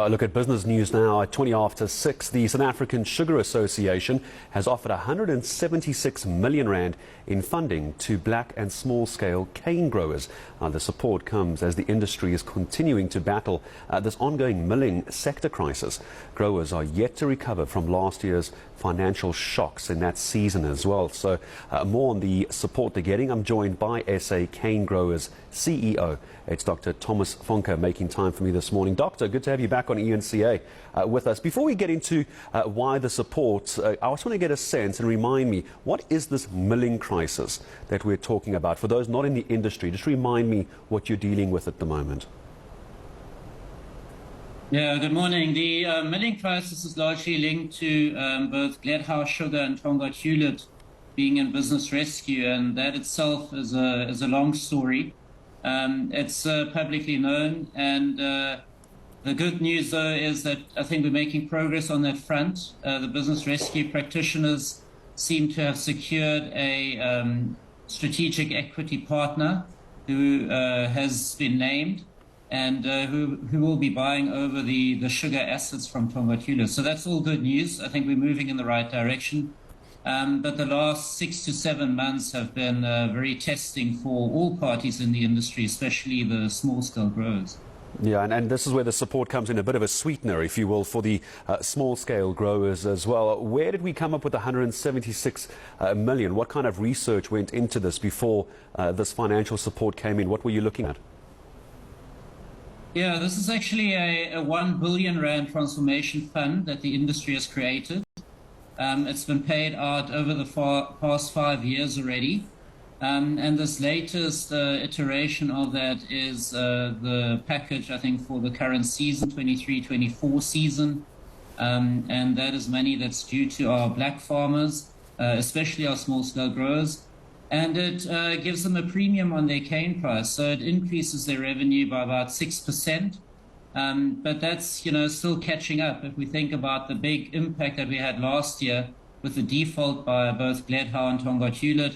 Look at business news now at 20 after 6. The South African Sugar Association has offered 176 million rand in funding to black and small-scale cane growers. The support comes as the industry is continuing to battle this ongoing milling sector crisis. Growers are yet to recover from last year's financial shocks in that season as well. So more on the support they're getting. I'm joined by SA Canegrowers CEO. It's Dr. Thomas Funke making time for me this morning. Doctor, good to have you back on eNCA with us. Before we get into why the support, I just want to get a sense and remind me, what is this milling crisis that we're talking about? For those not in the industry, just remind me what you're dealing with at the moment. Yeah, good morning. The milling crisis is largely linked to both Gledhouse Sugar and Tonga Tulip being in business rescue, and that itself is a long story. It's publicly known, and the good news, though, is that I think we're making progress on that front. The business rescue practitioners seem to have secured a strategic equity partner who has been named, and who will be buying over the sugar assets from Tonga Tulip. So that's all good news. I think we're moving in the right direction. But the last 6 to 7 months have been very testing for all parties in the industry, especially the small-scale growers. Yeah, and this is where the support comes in, a bit of a sweetener, if you will, for the small-scale growers as well. Where did we come up with 176 million? What kind of research went into this before this financial support came in? What were you looking at? Yeah, this is actually a 1 billion rand transformation fund that the industry has created. It's been paid out over the past 5 years already. And this latest iteration of that is the package, I think, for the current season, 23-24 season. And that is money that's due to our black farmers, especially our small-scale growers. And it gives them a premium on their cane price. So it increases their revenue by about 6%. But that's, still catching up. If we think about the big impact that we had last year with the default by both Gledhouse and Tonga Tulip,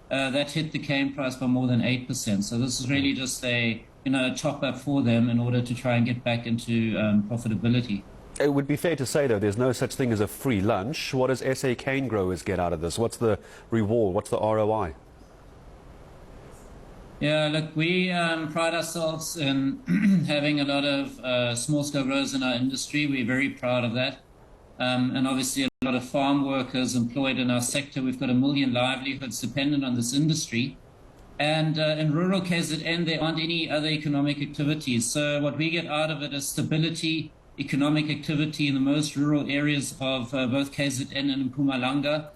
that hit the cane price by more than 8%. So this is really just a top up for them in order to try and get back into profitability. It would be fair to say, though, there's no such thing as a free lunch. What does SA Canegrowers get out of this? What's the reward? What's the ROI? Yeah, look, we pride ourselves in having a lot of small-scale growers in our industry. We're very proud of that. And obviously a lot of farm workers employed in our sector. We've got 1 million livelihoods dependent on this industry. And in rural KZN, there aren't any other economic activities. So what we get out of it is stability, economic activity in the most rural areas of both KZN and Mpumalanga.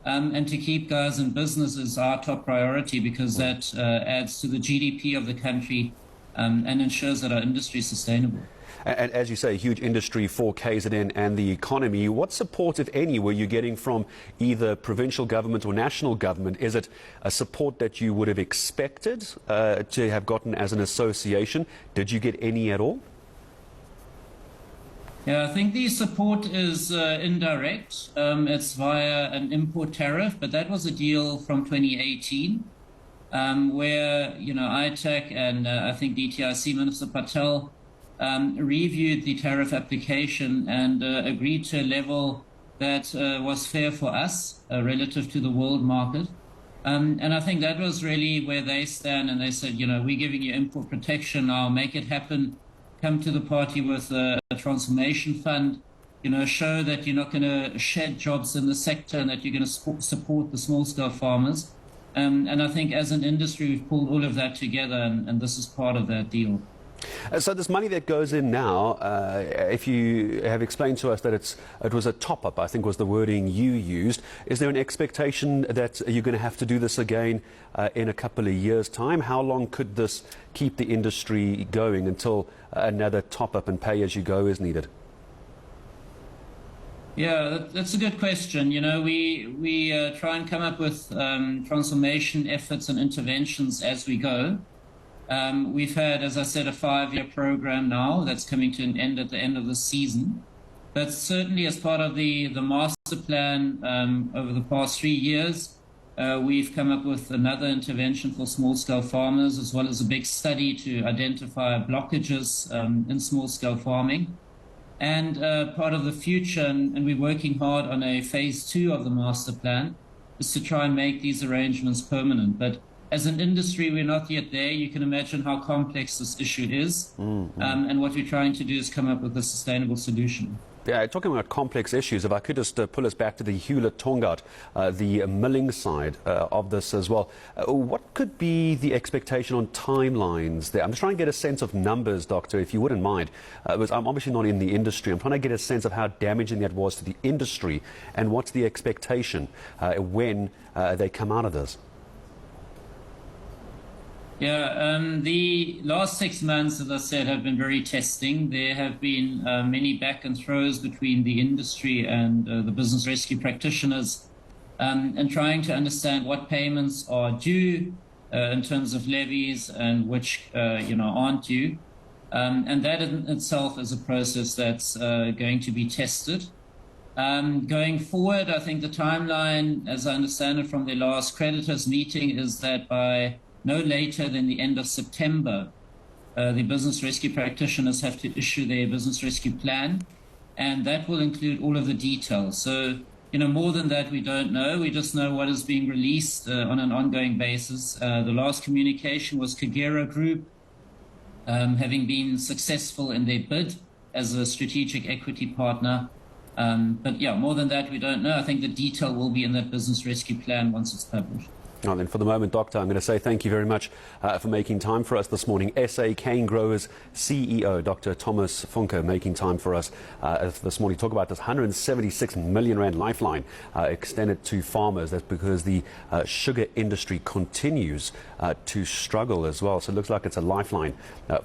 And to keep guys in business is our top priority, because that adds to the GDP of the country and ensures that our industry is sustainable. And as you say, a huge industry for KZN and the economy. What support, if any, were you getting from either provincial government or national government? Is it a support that you would have expected to have gotten as an association? Did you get any at all? Yeah, I think the support is indirect. It's via an import tariff, but that was a deal from 2018 where, ITAC and I think DTIC Minister Patel reviewed the tariff application and agreed to a level that was fair for us relative to the world market. And I think that was really where they stand, and they said, we're giving you import protection now, make it happen. Come to the party with a transformation fund, show that you're not going to shed jobs in the sector and that you're going to support the small-scale farmers. And I think as an industry, we've pulled all of that together, and this is part of that deal. So this money that goes in now, if you have explained to us that it was a top-up, I think was the wording you used, is there an expectation that you're going to have to do this again in a couple of years' time? How long could this keep the industry going until another top-up and pay-as-you-go is needed? Yeah, that's a good question. We try and come up with transformation efforts and interventions as we go. We've had, as I said, a 5-year program now that's coming to an end at the end of the season. But certainly as part of the master plan over the past 3 years, we've come up with another intervention for small-scale farmers, as well as a big study to identify blockages in small-scale farming. And part of the future, and we're working hard on a phase 2 of the master plan, is to try and make these arrangements permanent. But as an industry, we're not yet there. You can imagine how complex this issue is. And what we're trying to do is come up with a sustainable solution. Yeah, talking about complex issues, if I could just pull us back to the Hewlett-Tongaat, the milling side of this as well. What could be the expectation on timelines there? I'm just trying to get a sense of numbers, Doctor, if you wouldn't mind. Because I'm obviously not in the industry. I'm trying to get a sense of how damaging that was to the industry and what's the expectation when they come out of this. Yeah, the last 6 months, as I said, have been very testing. There have been many back and throws between the industry and the business rescue practitioners, and trying to understand what payments are due in terms of levies and which aren't due. And that in itself is a process that's going to be tested. Going forward, I think the timeline, as I understand it from the last creditors meeting, is that by no later than the end of September, the business rescue practitioners have to issue their business rescue plan, and that will include all of the details. So, more than that, we don't know. We just know what is being released on an ongoing basis. The last communication was Canegrowers Group, having been successful in their bid as a strategic equity partner. But yeah, more than that, we don't know. I think the detail will be in that business rescue plan once it's published. Well, then for the moment, Doctor, I'm going to say thank you very much for making time for us this morning. SA Canegrowers CEO, Dr. Thomas Funke, making time for us this morning. Talk about this 176 million rand lifeline extended to farmers. That's because the sugar industry continues to struggle as well. So it looks like it's a lifeline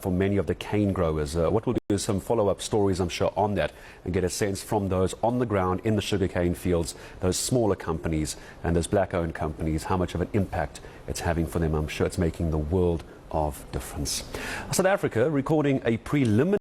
for many of the cane growers. What we'll do is some follow-up stories, I'm sure, on that and get a sense from those on the ground in the sugarcane fields, those smaller companies and those black-owned companies, how much of an impact it's having for them. I'm sure it's making the world of difference. South Africa recording a preliminary